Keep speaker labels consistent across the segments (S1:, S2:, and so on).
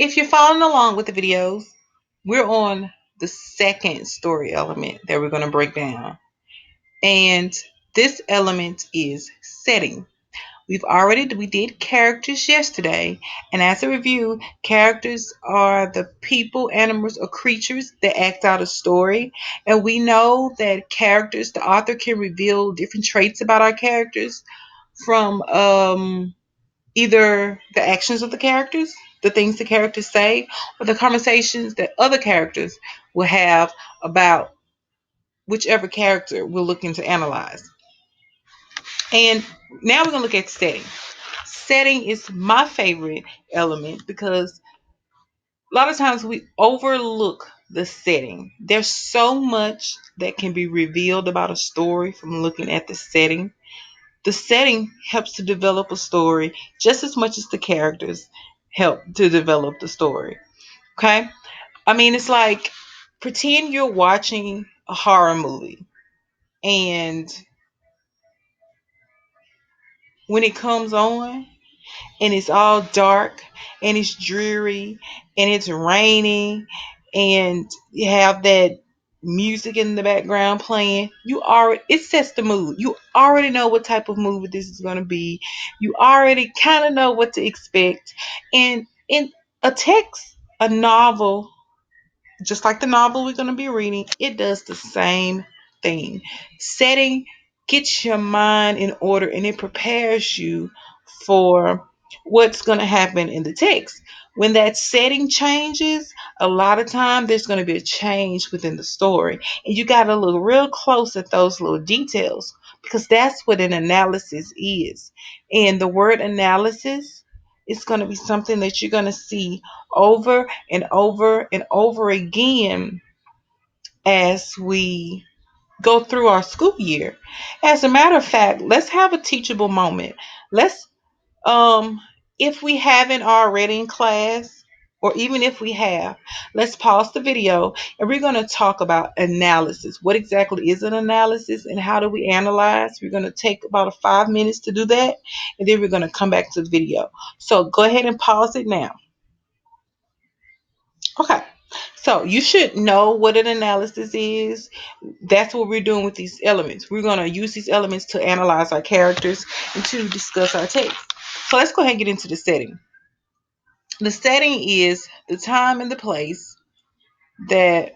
S1: If you're following along with the videos, we're on the second story element that we're going to break down. And this element is setting. We did characters yesterday, and as a review, characters are the people, animals, or creatures that act out a story. And we know that characters, the author can reveal different traits about our characters from either the actions of the characters, the things the characters say, or the conversations that other characters will have about whichever character we're looking to analyze. And now we're going to look at setting. Setting is my favorite element because a lot of times we overlook the setting. There's so much that can be revealed about a story from looking at the setting. The setting helps to develop a story just as much as the characters help to develop the story. Okay? I mean, it's like pretend you're watching a horror movie, and when it comes on and it's all dark and it's dreary and it's raining and you have that music in the background playing, you already it sets the mood. You already know what type of movie this is going to be. You already kind of know what to expect. And in a text, a novel, just like the novel we're going to be reading, it does the same thing. Setting gets your mind in order and it prepares you for what's going to happen in the text. When that setting changes, a lot of time there's going to be a change within the story. And you got to look real close at those little details because that's what an analysis is. And the word analysis is going to be something that you're going to see over and over and over again as we go through our school year. As a matter of fact, let's have a teachable moment. Let's if we haven't already in class, or even if we have, let's pause the video and we're going to talk about analysis. What exactly is an analysis and how do we analyze? We're going to take about 5 minutes to do that, and then we're going to come back to the video. So go ahead and pause it now. Okay. So you should know what an analysis is. That's what we're doing with these elements. We're going to use these elements to analyze our characters and to discuss our text. So let's go ahead and get into the setting. The setting is the time and the place that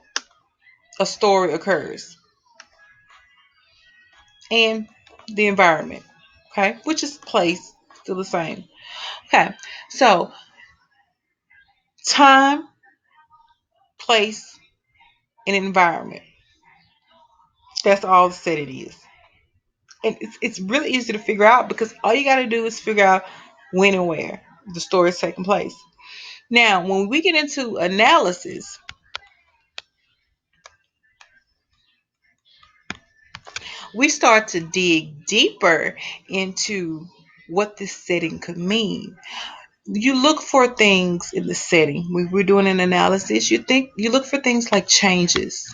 S1: a story occurs and the environment, okay, which is place, still the same. Okay, so time, place, and environment. That's all the setting is. And it's really easy to figure out because all you got to do is figure out when and where the story is taking place. Now, when we get into analysis, we start to dig deeper into what this setting could mean. You look for things in the setting. When we're doing an analysis, you look for things like changes.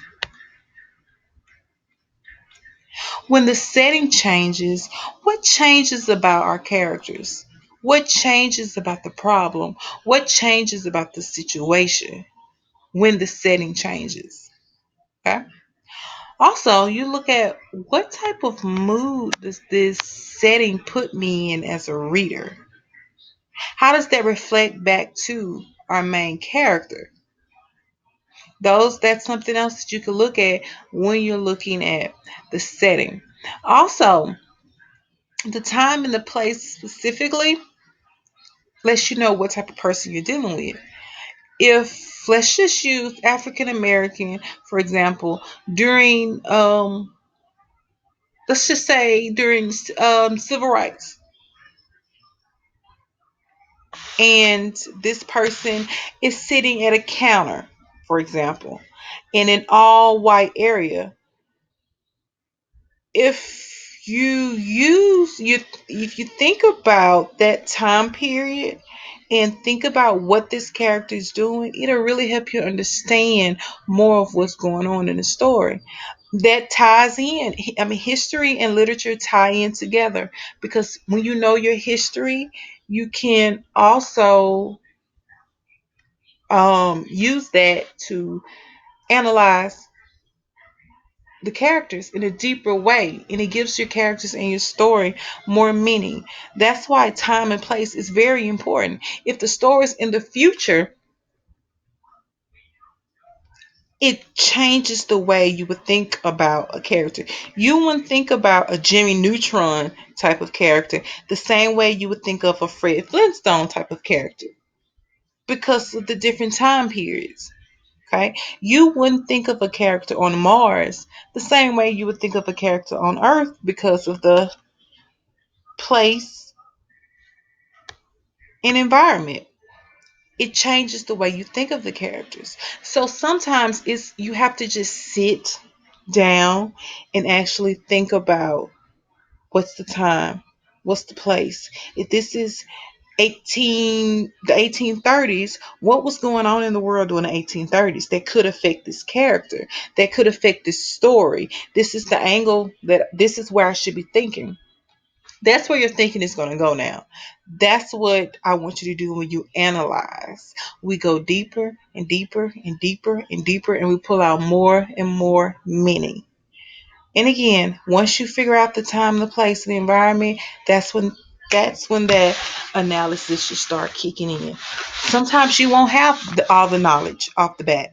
S1: When the setting changes, what changes about our characters? What changes about the problem? What changes about the situation when the setting changes? Okay. Also, you look at what type of mood does this setting put me in as a reader? How does that reflect back to our main character? That's something else that you can look at when you're looking at the setting. Also, the time and the place specifically lets you know what type of person you're dealing with. If let's just use African American, for example, during let's just say during civil rights, and this person is sitting at a counter, for example, in an all white area. If you think about that time period and think about what this character is doing, it'll really help you understand more of what's going on in the story. That ties in. I mean, history and literature tie in together because when you know your history, you can also use that to analyze the characters in a deeper way, and it gives your characters and your story more meaning. That's why time and place is very important. If the story is in the future, it changes the way you would think about a character. You wouldn't think about a Jimmy Neutron type of character the same way you would think of a Fred Flintstone type of character because of the different time periods. Okay? You wouldn't think of a character on Mars the same way you would think of a character on Earth because of the place and environment. It changes the way you think of the characters. So sometimes it's you have to just sit down and actually think about what's the time, what's the place. If this is 1830s, what was going on in the world during the 1830s that could affect this character, that could affect this story. This is the angle that this is where I should be thinking. That's where your thinking is going to go now. That's what I want you to do when you analyze. We go deeper and deeper and deeper and deeper, and we pull out more and more meaning. And again, once you figure out the time, the place, the environment, that's when that's when that analysis should start kicking in. Sometimes you won't have all the knowledge off the bat.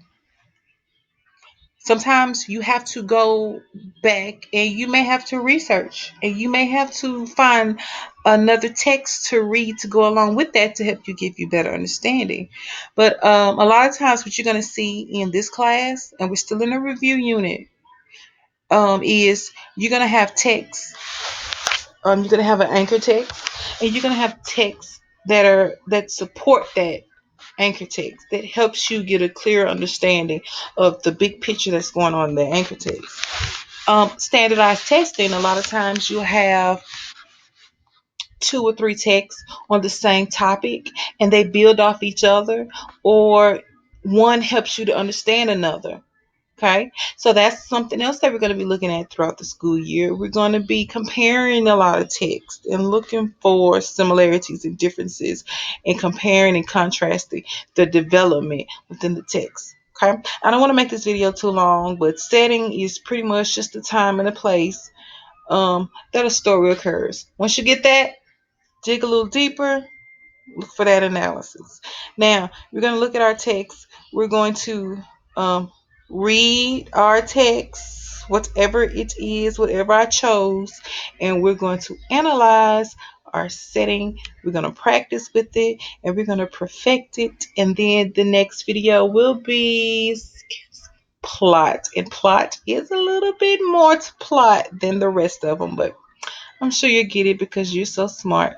S1: Sometimes you have to go back and you may have to research and you may have to find another text to read to go along with that to help you give you better understanding. But a lot of times, what you're going to see in this class, and we're still in a review unit, is you're going to have text. You're going to have an anchor text, and you're going to have texts that support that anchor text that helps you get a clear understanding of the big picture that's going on in the anchor text. Standardized testing, a lot of times you'll have two or three texts on the same topic and they build off each other, or one helps you to understand another. Okay, so that's something else that we're going to be looking at throughout the school year. We're going to be comparing a lot of text and looking for similarities and differences and comparing and contrasting the development within the text. Okay, I don't want to make this video too long, but setting is pretty much just the time and the place that a story occurs. Once you get that, dig a little deeper, look for that analysis. Now, we're going to look at our text. We're going to um, read our text, whatever it is, whatever I chose, and we're going to analyze our setting. We're going to practice with it, and we're going to perfect it. And then the next video will be plot. And plot is a little bit more to plot than the rest of them, but I'm sure you'll get it because you're so smart.